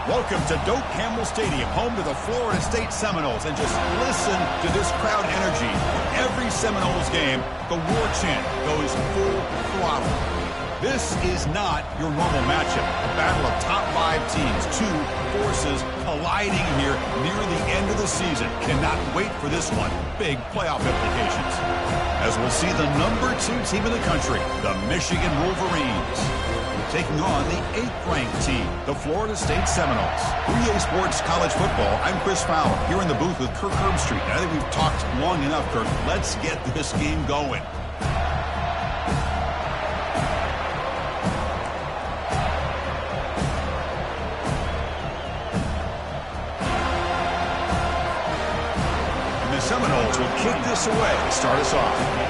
Welcome to Doak Campbell Stadium, home to the Florida State Seminoles. And just listen to this crowd energy. Every Seminoles game, the war chant goes full throttle. This is not your normal matchup. A battle of top 5 teams, 2 forces colliding here near the end of the season. Cannot wait for this one. Big playoff implications. As we'll see the number 2 team in the country, the Michigan Wolverines, taking on the 8th-ranked team, the Florida State Seminoles. 3A Sports College Football, I'm Chris Fowler, here in the booth with Kirk Herbstreit. I think we've talked long enough, Kirk. Let's get this game going. And the Seminoles will kick this away to start us off.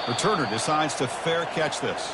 Returner decides to fair catch this.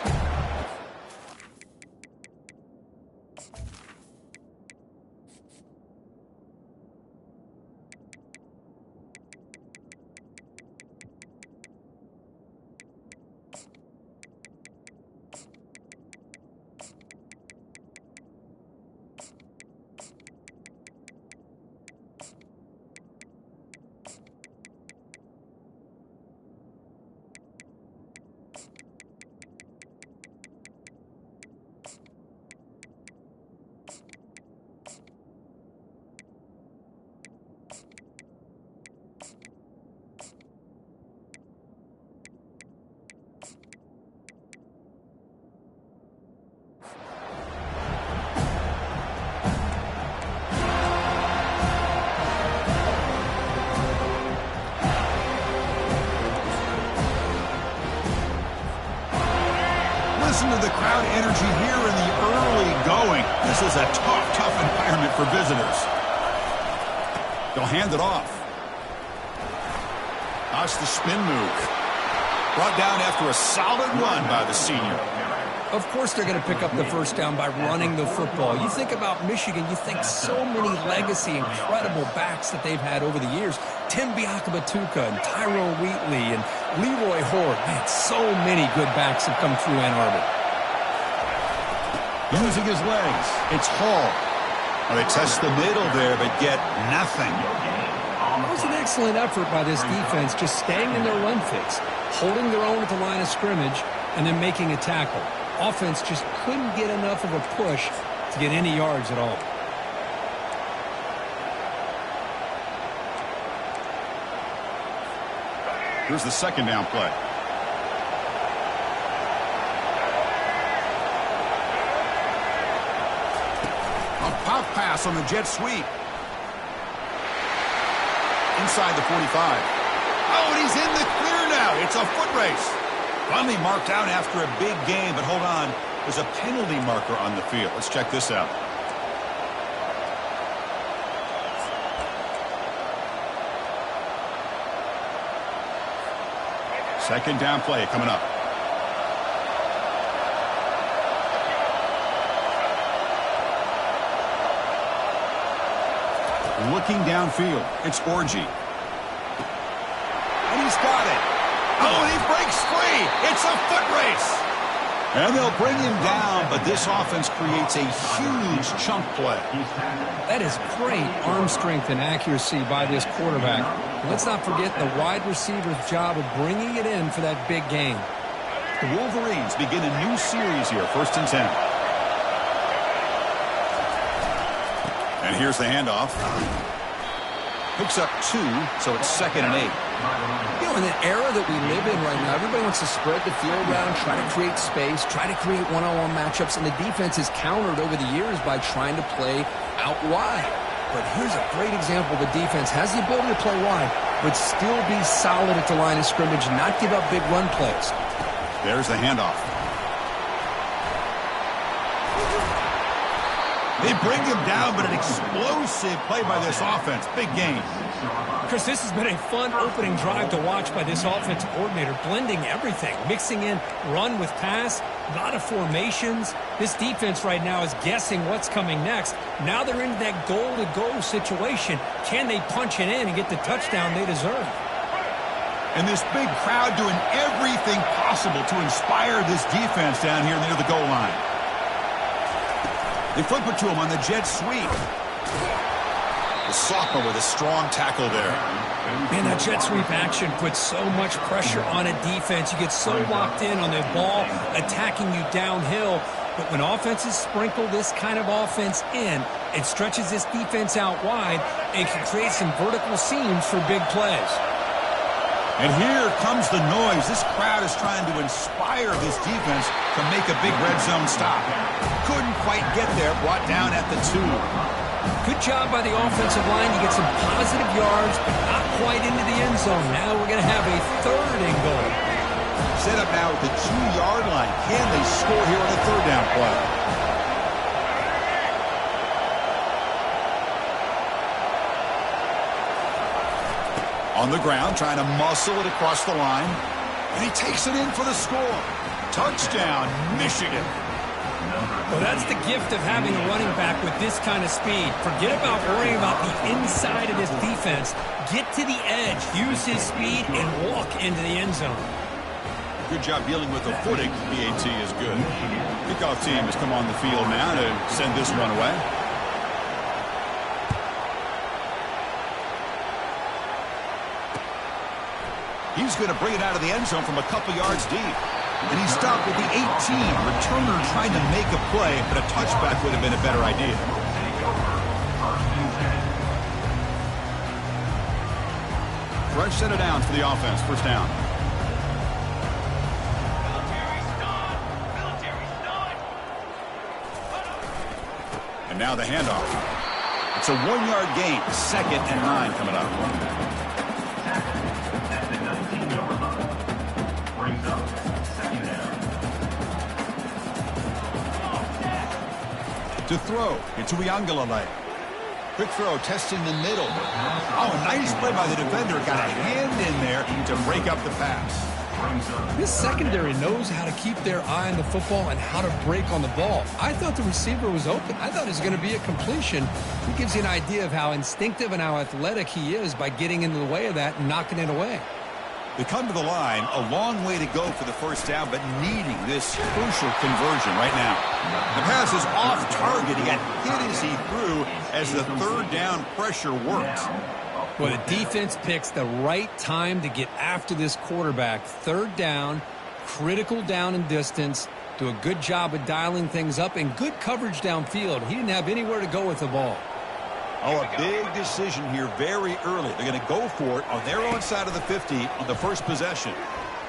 Listen to the crowd energy here in the early going. This is a tough environment for visitors. They'll hand it off. That's the spin move. Brought down after a solid run by the senior. Of course they're going to pick up the first down by running the football. You think about Michigan, you think so many legacy, incredible backs that they've had over the years. Tim Biakabatuka and Tyrone Wheatley and Leroy Horde. Man, so many good backs have come through Ann Arbor. Using his legs, it's Hall. Well, they test the middle there, but get nothing. That was an excellent effort by this defense, just staying in their run fix, holding their own at the line of scrimmage, and then making a tackle. Offense just couldn't get enough of a push to get any yards at all. Here's the second down play. A pop pass on the jet sweep. Inside the 45. Oh, and he's in the clear now. It's a foot race. Finally marked out after a big game, but hold on. There's a penalty marker on the field. Let's check this out. Second down play coming up. Looking downfield. It's Orji. And he's got it. Oh, and he breaks free. It's a foot race. And they'll bring him down, but this offense creates a huge chunk play. That is great arm strength and accuracy by this quarterback. Let's not forget the wide receiver's job of bringing it in for that big game. The Wolverines begin a new series here, 1st and 10. And here's the handoff. Picks up 2, so it's 2nd and 8. You know, in the era that we live in right now, everybody wants to spread the field around, try to create space, try to create one-on-one matchups, and the defense is countered over the years by trying to play out wide. But here's a great example. The defense has the ability to play wide, but still be solid at the line of scrimmage, not give up big run plays. There's the handoff. They bring him down, but an explosive play by this offense. Big game. Chris, this has been a fun opening drive to watch by this offensive coordinator, blending everything, mixing in run with pass, a lot of formations. This defense right now is guessing what's coming next. Now they're into that goal-to-go situation. Can they punch it in and get the touchdown they deserve? And this big crowd doing everything possible to inspire this defense down here near the goal line. They flip it to him on the jet sweep. The sophomore with a strong tackle there. Man, that jet sweep action puts so much pressure on a defense. You get so locked in on the ball attacking you downhill. But when offenses sprinkle this kind of offense in, it stretches this defense out wide and can create some vertical seams for big plays. And here comes the noise. This crowd is trying to inspire this defense to make a big red zone stop. Couldn't quite get there, brought down at the 2. Good job by the offensive line. You get some positive yards, but not quite into the end zone. Now we're going to have a 3rd and goal. Set up now at the 2-yard line. Can they score here on a 3rd down play? On the ground, trying to muscle it across the line. And he takes it in for the score. Touchdown, Michigan. Well, that's the gift of having a running back with this kind of speed. Forget about worrying about the inside of this defense. Get to the edge, use his speed, and walk into the end zone. Good job dealing with the footing. PAT is good. Kickoff team has come on the field now to send this one away. He's going to bring it out of the end zone from a couple yards deep. And he stopped with the 18. Returner trying to make a play, but a touchback would have been a better idea. Fresh set of downs for the offense. 1st down. And now the handoff. It's a 1-yard gain. 2nd and 9 coming up. To throw into Uiagalelei. Quick throw, testing the middle. Oh, nice play by the defender. Got a hand in there to break up the pass. This secondary knows how to keep their eye on the football and how to break on the ball. I thought the receiver was open. I thought it was going to be a completion. It gives you an idea of how instinctive and how athletic he is by getting into the way of that and knocking it away. They come to the line, a long way to go for the 1st down, but needing this crucial conversion right now. The pass is off target. He got hit as he threw as the 3rd down pressure worked. Well, the defense picks the right time to get after this quarterback. 3rd down, critical down and distance. Do a good job of dialing things up and good coverage downfield. He didn't have anywhere to go with the ball. Oh, a big decision here very early. They're going to go for it on their own side of the 50 on the 1st possession.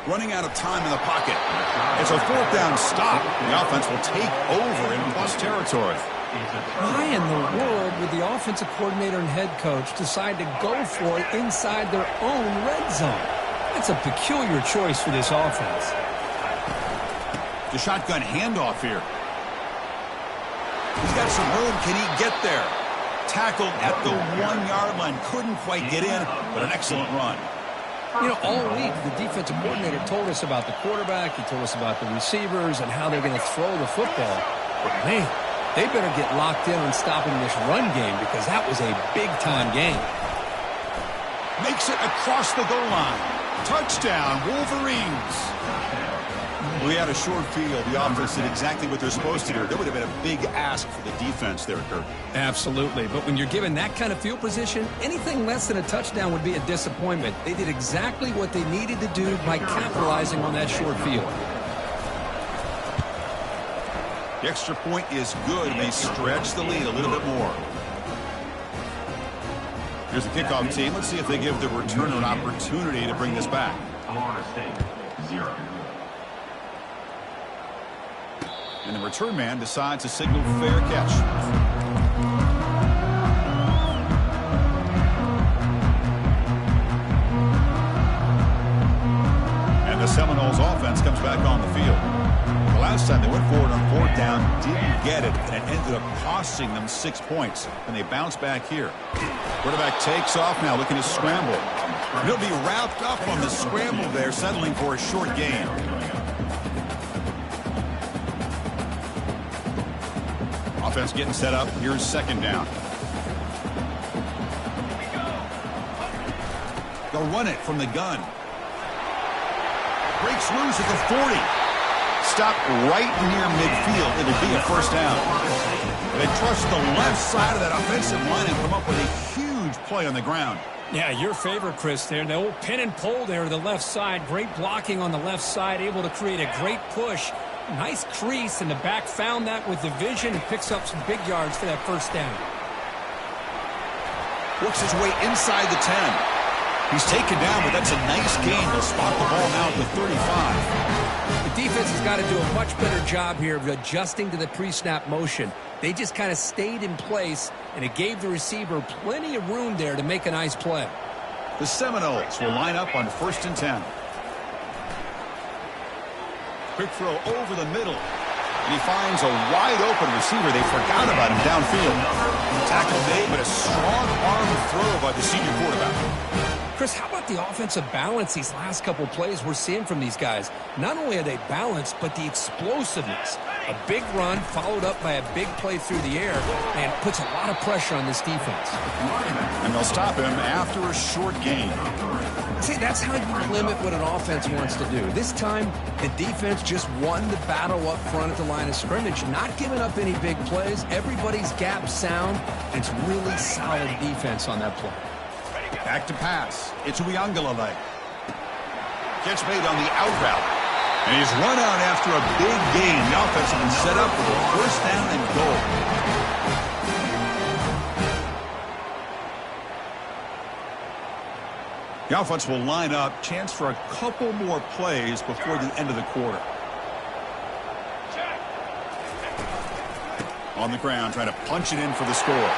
Running out of time in the pocket. It's a 4th down stop. The offense will take over in plus territory. Why in the world would the offensive coordinator and head coach decide to go for it inside their own red zone? That's a peculiar choice for this offense. The shotgun handoff here. He's got some room. Can he get there? Tackled at the 1-yard line. Couldn't quite get in, but an excellent run. You know, all week, the defensive coordinator told us about the quarterback. He told us about the receivers and how they're going to throw the football. But, man, they better get locked in on stopping this run game because that was a big-time game. Makes it across the goal line. Touchdown, Wolverines. We had a short field. The offense did exactly what they're supposed to do. That would have been a big ask for the defense there, Kirk. Absolutely. But when you're given that kind of field position, anything less than a touchdown would be a disappointment. They did exactly what they needed to do by capitalizing on that short field. The extra point is good. They stretch the lead a little bit more. Here's the kickoff team. Let's see if they give the returner an opportunity to bring this back. Florida State, 0. And the return man decides to signal fair catch. And the Seminoles offense comes back on the field. The last time they went forward on 4th down, didn't get it, and it ended up costing them 6 points. And they bounce back here. Quarterback takes off now, looking to scramble. He'll be wrapped up on the scramble there, settling for a short gain. Offense getting set up. Here's 2nd down. They'll run it from the gun. breaks loose at the 40. Stopped right near midfield. It'd be a first down. They trust the left side of that offensive line and come up with a huge play on the ground. Yeah, your favorite, Chris, there. The old pin and pull there to the left side. Great blocking on the left side, able to create a great push. Nice crease, and the back found that with the vision and picks up some big yards for that first down. Works his way inside the 10. He's taken down, but that's a nice gain to spot the ball out with 35. The defense has got to do a much better job here of adjusting to the pre-snap motion. They just kind of stayed in place, and it gave the receiver plenty of room there to make a nice play. The Seminoles will line up on 1st and 10. Quick throw over the middle. And he finds a wide-open receiver. They forgot about him downfield. Tackle made, but a strong arm throw by the senior quarterback. Chris, how about the offensive balance these last couple plays we're seeing from these guys? Not only are they balanced, but the explosiveness. A big run followed up by a big play through the air, and puts a lot of pressure on this defense. And they'll stop him after a short gain. See, that's how you limit what an offense wants to do. This time, the defense just won the battle up front at the line of scrimmage, not giving up any big plays. Everybody's gap sound, and it's really solid defense on that play. Back to pass. It's Uiagalelei. Catch made on the out route. And he's run out after a big gain. The offense has been set up for a first down and goal. The offense will line up. Chance for a couple more plays before the end of the quarter. On the ground, trying to punch it in for the score.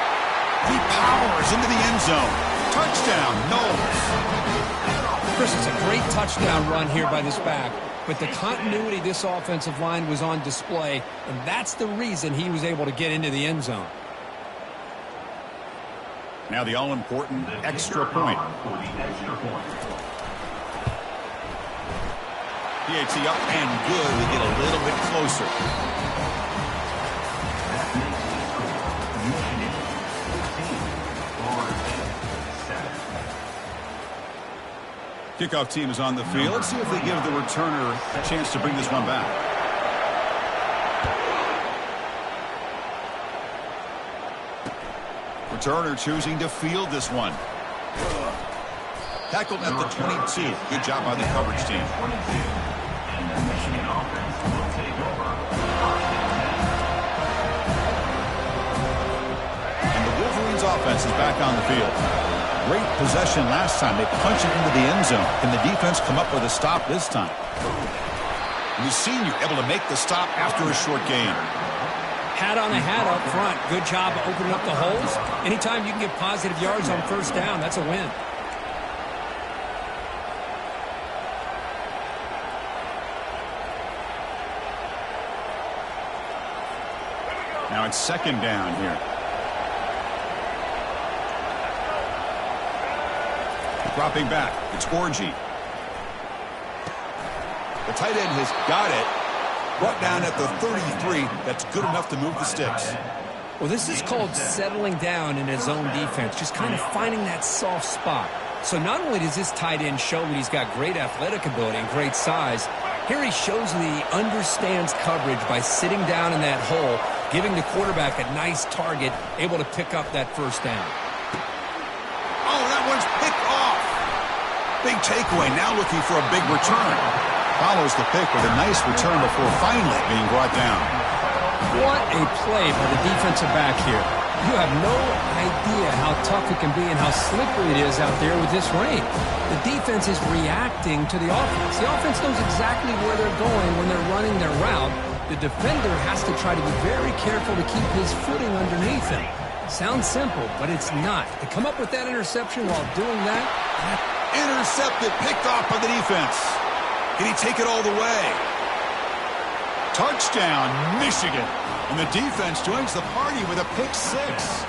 He powers into the end zone. Touchdown, Knowles. Chris, it's a great touchdown run here by this back, but the continuity of this offensive line was on display, and that's the reason he was able to get into the end zone. Now the all-important extra point. PAT up and good. We get a little bit closer. Kickoff team is on the field. Let's see if they give the returner a chance to bring this one back. Returner choosing to field this one. Tackled at the 22. Good job by the coverage team. And the Wolverines offense is back on the field. Great possession last time. They punch it into the end zone. Can the defense come up with a stop this time? And the senior able to make the stop after a short gain. Hat on the hat up front. Good job of opening up the holes. Anytime you can get positive yards on first down, that's a win. Now it's 2nd down here. Dropping back, it's Orji. The tight end has got it. Brought down at the 33. That's good enough to move the sticks. Well, this is called settling down in his own defense, just kind of finding that soft spot. So not only does this tight end show that he's got great athletic ability and great size, here he shows that he understands coverage by sitting down in that hole, giving the quarterback a nice target, able to pick up that first down. Oh, that one's picked off. Big takeaway, now looking for a big return. Follows the pick with a nice return before finally being brought down. What a play by the defensive back here. You have no idea how tough it can be and how slippery it is out there with this rain. The defense is reacting to the offense. The offense knows exactly where they're going when they're running their route. The defender has to try to be very careful to keep his footing underneath him. Sounds simple, but it's not. To come up with that interception while doing that... Intercepted, picked off by the defense. Can he take it all the way? Touchdown, Michigan. And the defense joins the party with a pick 6.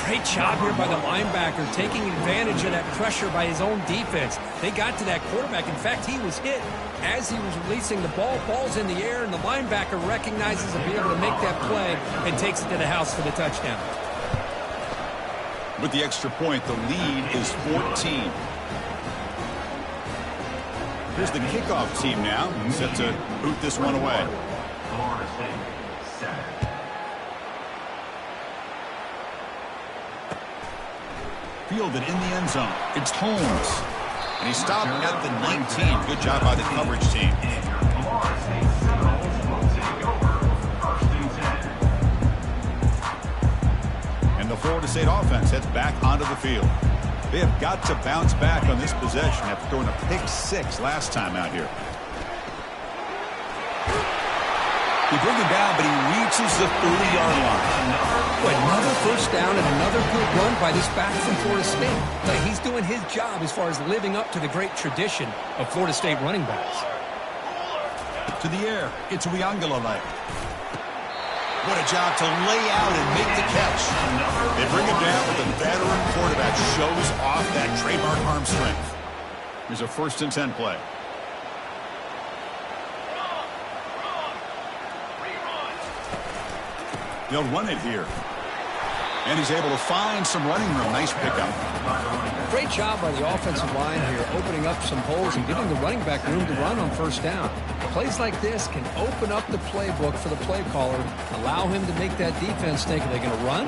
Great job here by the linebacker, taking advantage of that pressure by his own defense. They got to that quarterback. In fact, he was hit as he was releasing the ball. Ball's in the air, and the linebacker recognizes to be able to make that play and takes it to the house for the touchdown. With the extra point, the lead is 14. Here's the kickoff team now, set to boot this one away. Florida State, 7. Fielded in the end zone. It's Holmes. And he stopped at the 19. Good job by the coverage team. And your Florida State Seminoles will take over 1st and 10. And the Florida State offense heads back onto the field. They have got to bounce back on this possession after throwing a pick 6 last time out here. He brings him down, but he reaches the 30-yard line. Boy, another first down and another good run by this back from Florida State. But he's doing his job as far as living up to the great tradition of Florida State running backs. To the air, it's Uiagalelei. What a job to lay out and make the catch. They bring him down, but the veteran quarterback shows off that trademark arm strength. Here's a 1st and 10 play. They'll run it here. And he's able to find some running room. Nice pickup. Great job by the offensive line here, opening up some holes and giving the running back room to run on first down. Plays like this can open up the playbook for the play caller, allow him to make that defense think, are they going to run?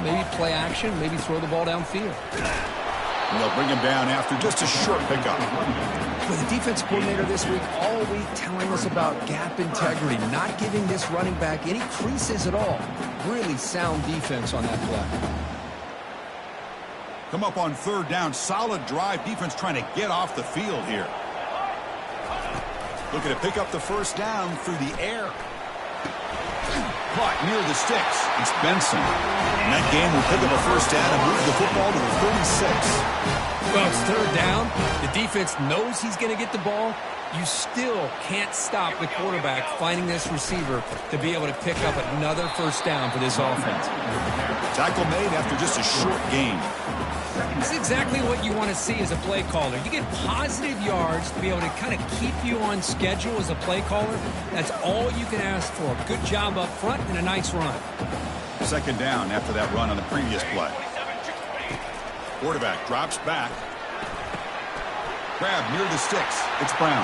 Maybe play action, maybe throw the ball downfield. And they'll bring him down after just a short pickup. With the defense coordinator this week, all week telling us about gap integrity, not giving this running back any creases at all. Really sound defense on that play. Come up on 3rd down. Solid drive. Defense trying to get off the field here. Looking to pick up the first down through the air. Caught near the sticks. It's Benson. And that game will pick up a first down and move the football to the 36. Well, it's 3rd down. The defense knows he's going to get the ball. You still can't stop the quarterback finding this receiver to be able to pick up another first down for this offense. Tackle made after just a short gain. This is exactly what you want to see as a play caller. You get positive yards to be able to kind of keep you on schedule as a play caller. That's all you can ask for. Good job up front and a nice run. 2nd down after that run on the previous play. Quarterback drops back. Grab near the sticks. It's Brown.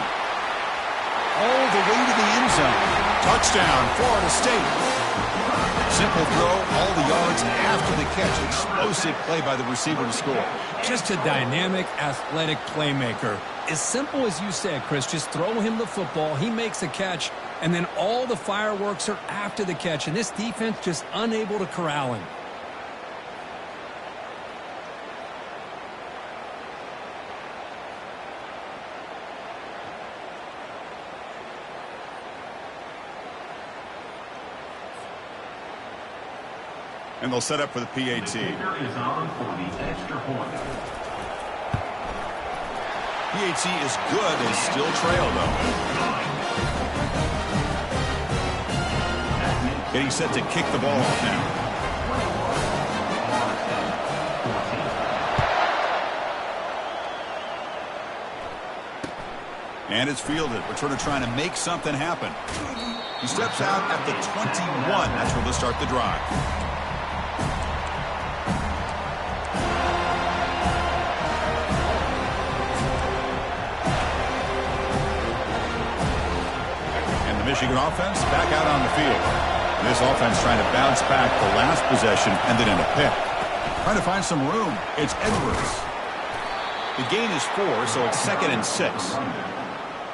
All the way to the end zone. Touchdown, Florida State. Simple throw, all the yards after the catch. Explosive play by the receiver to score. Just a dynamic, athletic playmaker. As simple as you said, Chris, just throw him the football, he makes a catch, and then all the fireworks are after the catch. And this defense just unable to corral him. And they'll set up for the PAT. Is on for the extra point. PAT is good. They still trail, though. Getting set to kick the ball off now. And it's fielded. Returner trying to make something happen. He steps out at the 21. That's where they'll start the drive. Michigan offense back out on the field. This offense trying to bounce back the last possession, ended in a pick. Trying to find some room. It's Edwards. The gain is 4, so it's 2nd and 6.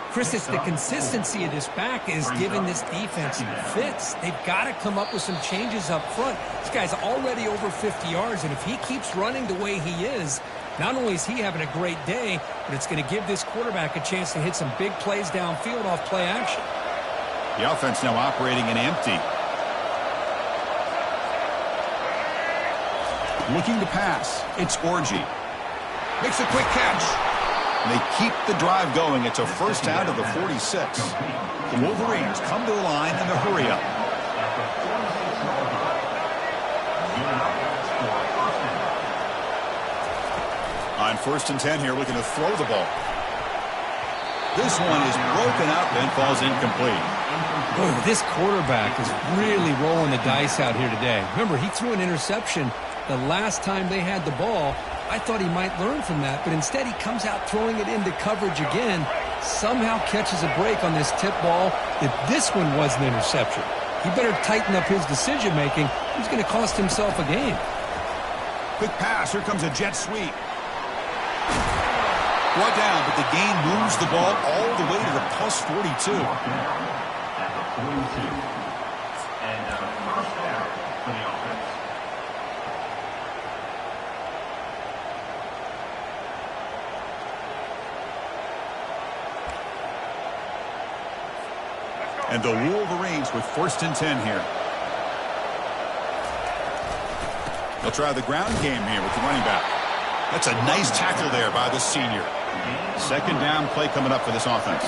Chris, it's the consistency of this back is giving this defense fits. They've got to come up with some changes up front. This guy's already over 50 yards, and if he keeps running the way he is, not only is he having a great day, but it's going to give this quarterback a chance to hit some big plays downfield off play action. The offense now operating in empty. Looking to pass. It's Orji. Makes a quick catch. And they keep the drive going. It's a first down to the 46. The Wolverines come to the line in the hurry up. On 1st and 10 here, looking to throw the ball. This one is broken up and falls incomplete. Boy, this quarterback is really rolling the dice out here today. Remember, he threw an interception the last time they had the ball. I thought he might learn from that, but instead he comes out throwing it into coverage again. somehow catches a break on this tip ball. If this one was an interception, he better tighten up his decision-making. He's going to cost himself a game. Quick pass. Here comes a jet sweep. Brought down, but the gain moves the ball all the way to the plus 42. At the 42. And first down for the offense. And the Wolverines with 1st and 10 here. They'll try the ground game here with the running back. That's a nice tackle there by the senior. 2nd down play coming up for this offense.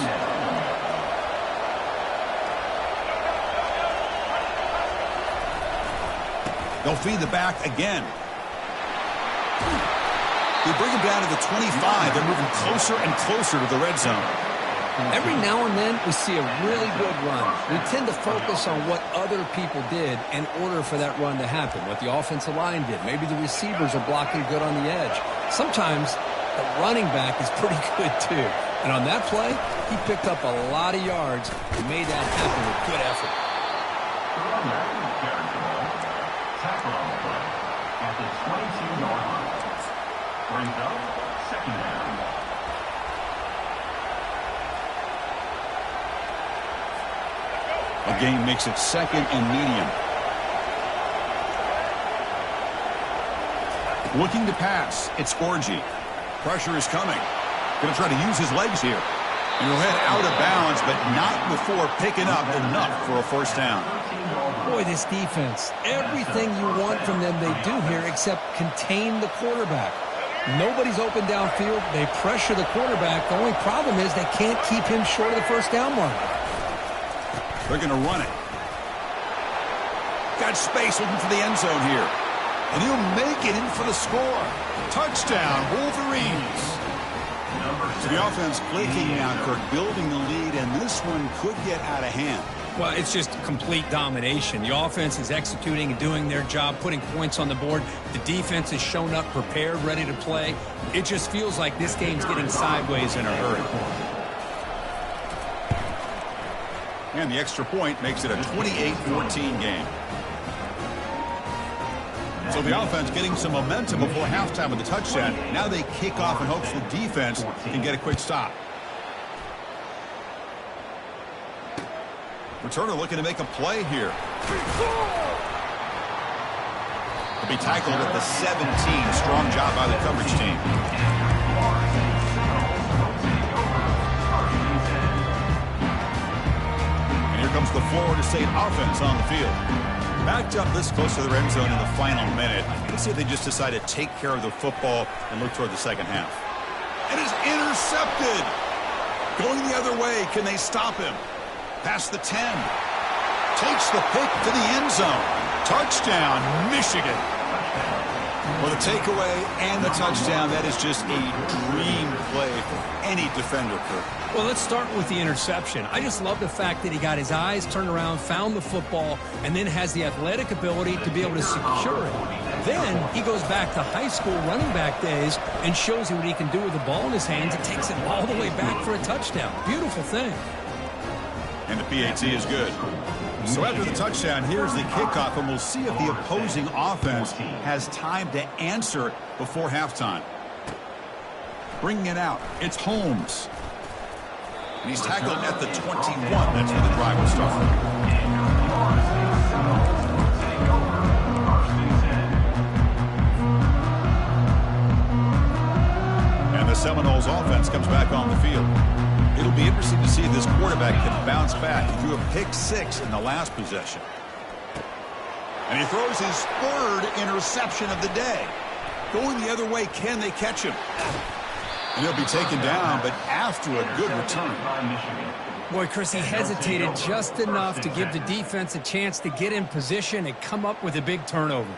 They'll feed the back again. They bring him down to the 25. They're moving closer and closer to the red zone. Every now and then we see a really good run. We tend to focus on what other people did in order for that run to happen, what the offensive line did. Maybe the receivers are blocking good on the edge. Sometimes the running back is pretty good too. And on that play, he picked up a lot of yards and made that happen with good effort. Tackle on the play at the 22-yard line. Brings up 2nd down. A gain makes it 2nd and medium. Looking to pass. It's Orgy. Pressure is coming. Going to try to use his legs here. And he'll head out of bounds, but not before picking up enough for a 1st down. Boy, this defense, everything you want from them they do here except contain the quarterback. Nobody's open downfield. They pressure the quarterback. The only problem is they can't keep him short of the 1st down mark. They're going to run it. Got space looking for the end zone here. And he'll make it in for the score. Touchdown, Wolverines. So the offense clicking now, Kirk, building the lead, and this one could get out of hand. Well, it's just complete domination. The offense is executing and doing their job, putting points on the board. The defense has shown up prepared, ready to play. It just feels like this game's getting sideways in a hurry. And the extra point makes it a 28-14 game. So the offense getting some momentum before halftime with the touchdown. Now they kick off in hopes the defense can get a quick stop. Returner looking to make a play here. He'll be tackled at the 17. Strong job by the coverage team. And here comes the Florida State offense on the field. Backed up this close to the end zone in the final minute. Let's see if they just decide to take care of the football and look toward the 2nd half. It is intercepted. Going the other way. Can they stop him? Past the 10. Takes the pick to the end zone. Touchdown, Michigan. Well, the takeaway and the touchdown, that is just a dream play for any defender, Kirk. Well, let's start with the interception. I just love the fact that he got his eyes turned around, found the football, and then has the athletic ability to be able to secure it. Then he goes back to high school running back days and shows you what he can do with the ball in his hands and takes it all the way back for a touchdown. Beautiful thing. And the PAT is good. So after the touchdown, here's the kickoff, and we'll see if the opposing offense has time to answer before halftime. Bringing it out, it's Holmes. And he's tackled at the 21. That's where the drive will start. And the Seminoles offense comes back on the field. It'll be interesting to see if this quarterback can bounce back. He threw a pick-6 in the last possession. And he throws his 3rd interception of the day. Going the other way, can they catch him? And he'll be taken down, but after a good return. Boy, Chris, he hesitated just enough to give the defense a chance to get in position and come up with a big turnover.